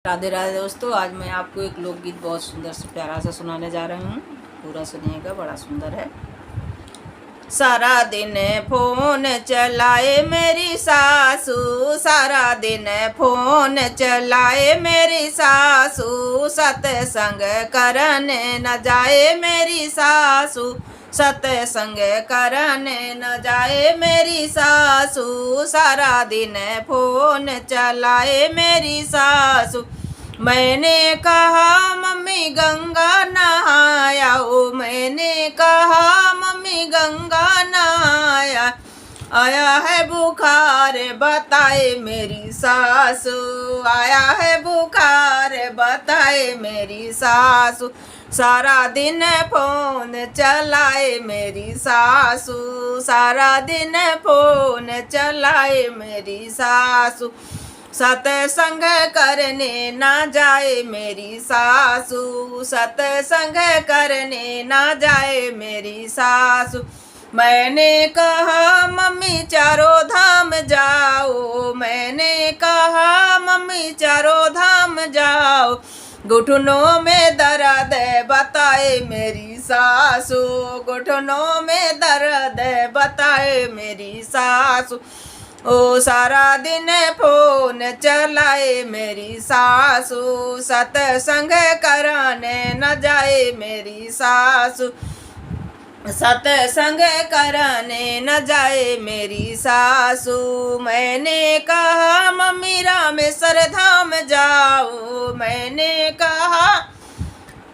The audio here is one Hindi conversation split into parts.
राधे राधे दोस्तों, आज मैं आपको एक लोकगीत बहुत सुंदर से प्यारा सा सुनाने जा रही हूँ। पूरा सुनिएगा, बड़ा सुंदर है। सारा दिन फोन चलाए मेरी सासू, सारा दिन फोन चलाए मेरी सासू, सत्संग करने न जाए मेरी सासू, सत्संग करने न जाए मेरी सासू, सारा दिन फोन चलाए मेरी सासू। मैंने कहा मम्मी गंगा नहायाओ, मैंने कहा मम्मी गंगा नहाया, आया है बुखार बताए मेरी सासू, आया है बुखार बताए मेरी सासू, सारा दिन फोन चलाए मेरी सासू, सारा दिन फोन चलाए मेरी सासू, सत्संग करने ना जाए मेरी सासू, सत्संग करने ना जाए मेरी सासू। मैंने कहा मम्मी चारों धाम जाओ, मैंने कहा मम्मी चारों धाम जाओ, घुटनों में दर्द बताए मेरी सासू, घुटनों में दर्द बताए मेरी सासू, ओ सारा दिन फोन चलाए मेरी सासू, सत्संग कराने न जाए मेरी सासू, सत्संग कराने न जाए मेरी सासू। मैंने कहा मम्मी रामेश्वर धाम जाओ, मैंने कहा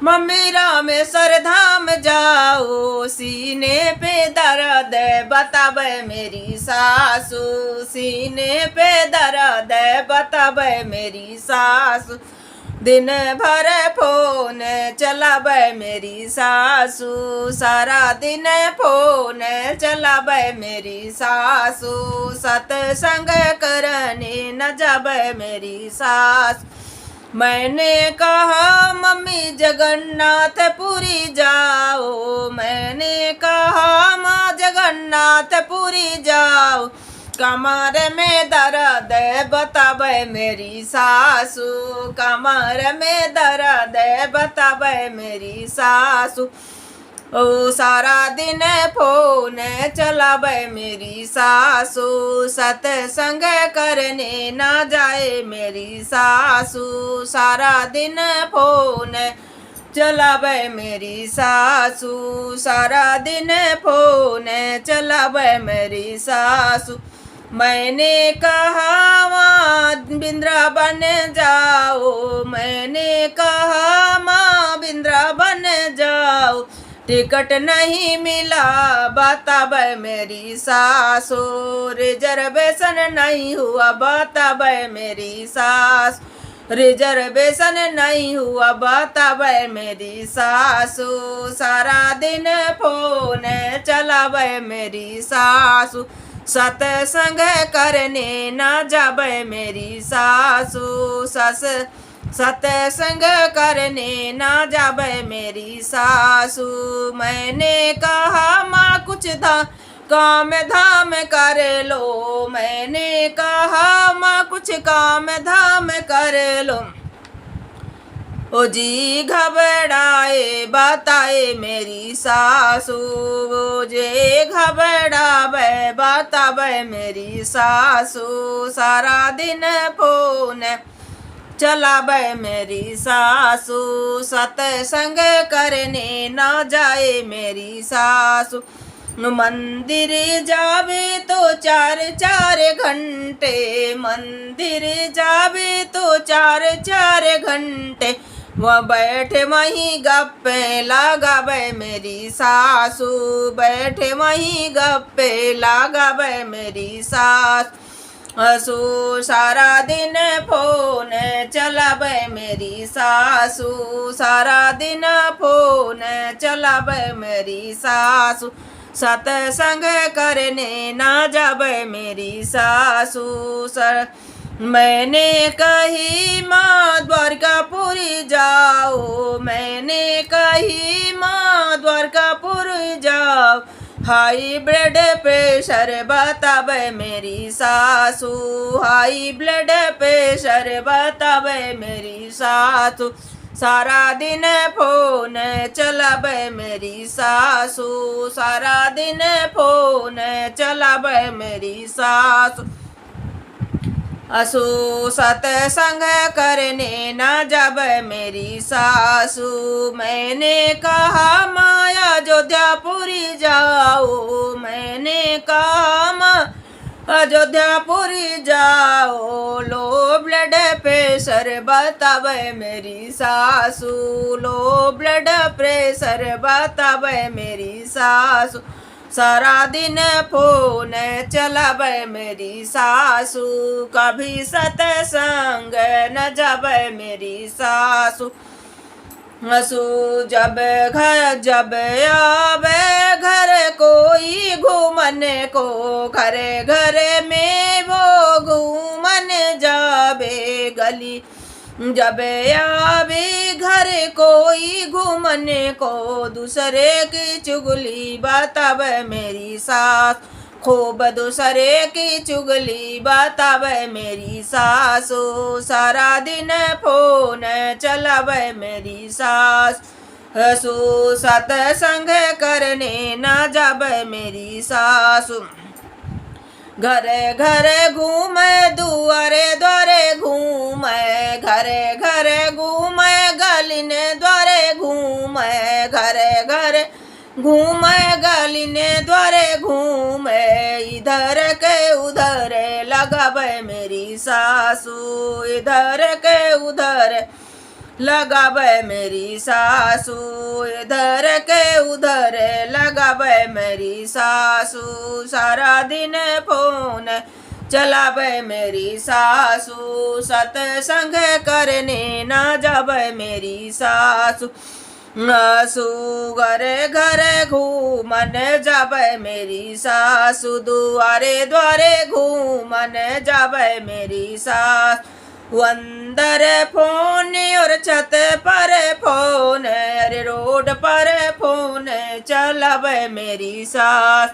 मम्मी रामेश्वर धाम जाओ, सीने पे दर्द बतावे मेरी सासू, सीने पे दर्द बतावे मेरी सासू, दिन भर फोन चलावे मेरी सासू, सारा दिन फोन चलावे मेरी सासू, सत्संग करने न जावे मेरी सासू। मैंने कहा मम्मी जगन्नाथपुरी जाओ, मैंने कहा माँ जगन्नाथपुरी जाओ, कमर में दर्द बतावे मेरी सासू, कमर में दर्द बतावे मेरी सासू, ओ सारा दिन फोन चलावे मेरी सासू, सत्संग करने ना जाए मेरी सासू, सारा दिन फोन चलावे मेरी सासू, सारा दिन फोन चलावे मेरी सासू। मैंने कहा माँ वृंदावन जाओ, मैंने कहा माँ वृंदावन जाओ, टिकट नहीं मिला बतावे मेरी सासू, रिजर्वेशन नहीं हुआ बतावे मेरी सासू, रिजर्वेशन नहीं हुआ बतावे मेरी सासू, सारा दिन फोन चलावे मेरी सासू, सत्संग करने ना जावे मेरी सासू, सत्संग करने ना जावे मेरी सासू। मैंने कहा माँ कुछ काम धाम कर लो, मैंने कहा माँ कुछ काम धाम कर लो, ओ जी घबराए बताए मेरी सासू, ओ जे घबरावे बतावे मेरी सासू, सारा दिन फोन चलावे मेरी सासू, सत्संग करने ना जाए मेरी सासू, मंदिर जावे तो 4-4 घंटे, मंदिर जावे तो 4-4 घंटे, वह बैठे वहीं गप्पे लगावे मेरी सासू, बैठे वहीं गप्पे लगावे मेरी सासू, असू सारा दिन फोन चलावे मेरी सासू, सारा दिन फोन चलावे मेरी सासू, सत्संग करने ना जावे मेरी सासू। मैंने कही माँ द्वारकापुरी जाओ, मैंने कही माँ द्वारकापुरी जाओ, हाई ब्लड प्रेशर बतावे मेरी सासू, हाई ब्लड प्रेशर बतावे मेरी सासू, सारा दिन फोन चलावे मेरी सासू, सारा दिन फोन चलावे मेरी सासू। असु सत्संग करने न जब मेरी सासू, मैंने कहा माया अयोध्यापुरी जाओ, मैंने कहा अयोध्यापुरी जाओ, लो ब्लड प्रेशर बतावे मेरी सासू, लो ब्लड प्रेशर बतावे मेरी सासू, सारा दिन फोन चलावे मेरी सासू, कभी सत्संग न जावे मेरी सासू। हसू जब आवे घर कोई घूमने को, घरे घरे में वो घूमन जावे गली, जब आवे घर कोई घूमने को, दूसरे की चुगली बतावे मेरी सास, खूब दूसरे की चुगली बतावे मेरी सासू, सारा दिन फोन चलावे मेरी सास। हसू सत्संग करने न जावे मेरी सासू, घरे घरे घूमे दुआरे द्वारे घूमे, घरे घरे घूमे गलिने द्वारे घूमे, घरे घरे घूमे गलिने द्वारे घूमे, इधर के उधर लगावे मेरी सासू, इधर के उधर लगावे मेरी सासू, इधर के उधर लगावे मेरी सासू, सारा दिन फोन चलावे मेरी सासू, सत्संग करने न जावे मेरी सासू। आसू घरे घरे घूमन जावे मेरी सासू, दुआरे द्वारे घूमन जावे मेरी सास, अंदर फोन और छत पर फोन, अरे रोड पर फोन चलावे मेरी सास,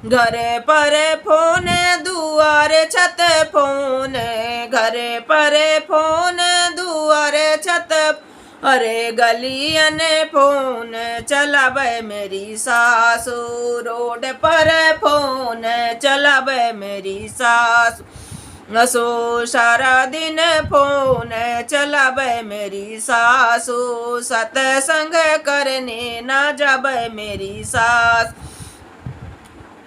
घरे पर फोन दुआरे छत फोन, घरे पर फोन दुआरे छत, अरे गलियन फोन चलावे मेरी सासू, रोड पर फोन चलावे मेरी सासू। असो सारा दिन फोन चलावे मेरी सासू, सत्संग करने न जावे मेरी सास,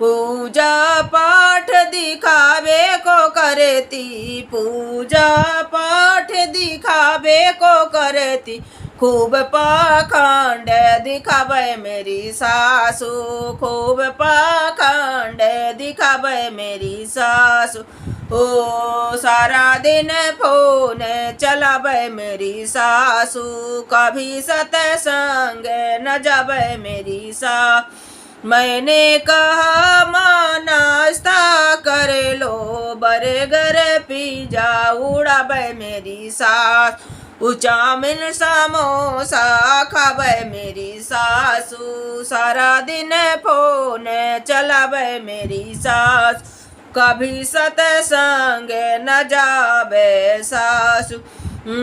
पूजा पाठ दिखावे को करती, पूजा पाठ दिखावे को करती, खूब पाखंड दिखावे मेरी सासू, खूब पाखंड दिखावे मेरी सासू। ओ सारा दिन फोन चलावे मेरी सासू, कभी सत्संग न जावे मेरी सास, मैंने कहा माँ नाश्ता कर लो, बर्गर पिज्जा उड़ावे मेरी सास, चाउमीन समोसा खावे मेरी सासू, सारा दिन फोन चलावे मेरी सास, कभी सत्संग न जावे सासू,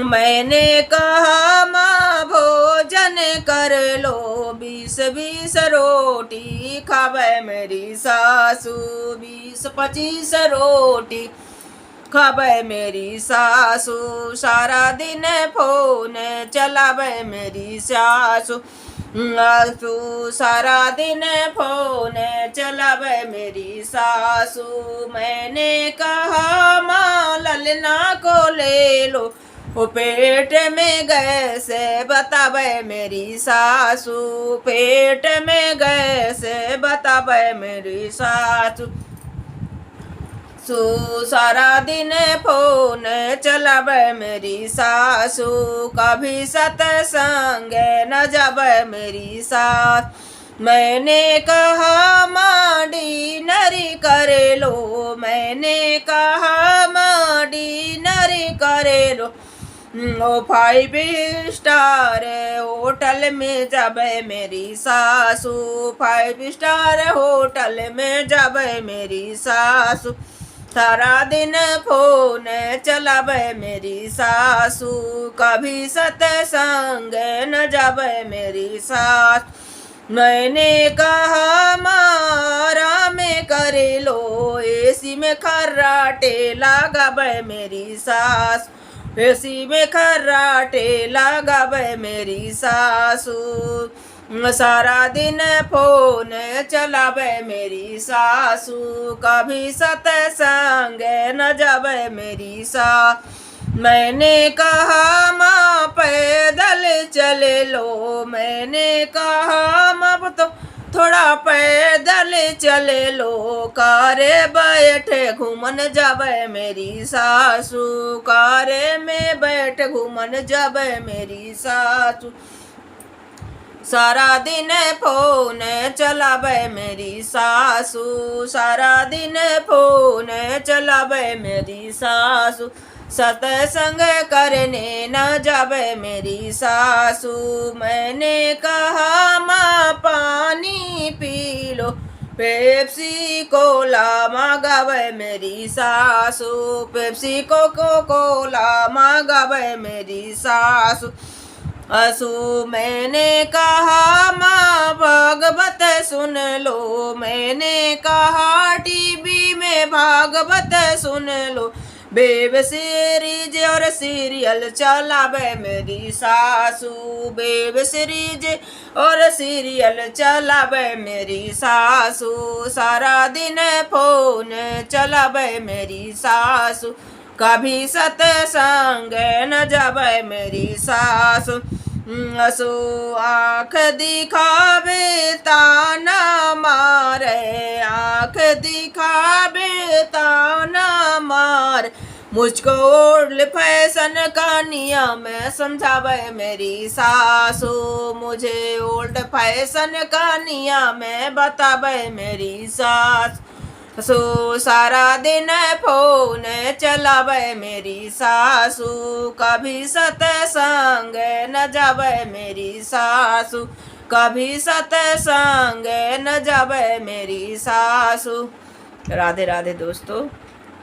मैंने कहा माँ भोजन कर लो, 20-20 रोटी खावे मेरी सासू, 20-25 रोटी खावे मेरी सासू, सारा दिन फोन चलावे मेरी सासू, आसू सारा दिन फोन चलावे मेरी सासू, मैंने कहा माँ ललना को ले लो, वो पेट में गैस बतावे मेरी सासू, पेट में गैस बतावे मेरी सासू, सारा दिन फोन चलावे मेरी सासू, कभी सत्संग न जावे मेरी सास, मैंने कहा माँ डिनर कर लो, मैंने कहा माँ डिनर कर लो, ओ 5 स्टार होटल में जाबे मेरी सासू, 5 स्टार होटल में जाबे मेरी सासू, सारा दिन फोन चलाबे मेरी सासू, कभी सत्संग न जाबे मेरी सास। मैंने कहा मारा में करे लो, एसी में खर्राटे लगाबे मेरी सास, एसी में खर्राटे लगाबे मेरी सासू, सारा दिन फोन चलाबे मेरी सासू, कभी सत्संग न जाबे मेरी सास। मैंने कहा माँ पैदल चले लो, मैंने कहा माँ तो थोड़ा पैदल चले लो, कारे बैठे घूमन जाबे मेरी सासू, कारे में बैठ घूमन जाबे मेरी सासू, सारा दिन फोन चलाबे मेरी सासू, सारा दिन फोन चलाबे मेरी सासू, सत्संग करने न जाबे मेरी सासू। मैंने कहा माँ पानी पी लो, पेप्सी कोला मांगावे मेरी सासू, पेप्सी कोला मांगावे मेरी सासू। मैंने कहा माँ भागवत सुन लो, मैंने कहा टीवी में भागवत सुन लो, वेब सीरीज और सीरियल चलावे मेरी सासू, वेब सीरीज और सीरियल चलावे मेरी सासू, सारा दिन फोन चलावे मेरी सासू, कभी सत्संग न जाबे मेरी सासू। आँख दिखावे ताना मारे, आँख दिखावे ताना मार, मुझको ओल्ड फैशन कहानियाँ में समझावे मेरी सासू, मुझे ओल्ड फैशन कहानियाँ में बतावे मेरी सास। सारा दिन फोन चलावे मेरी सासू, कभी सत्संग न जावे मेरी सासू, कभी सत्संग न जावे मेरी सासू। राधे राधे दोस्तों।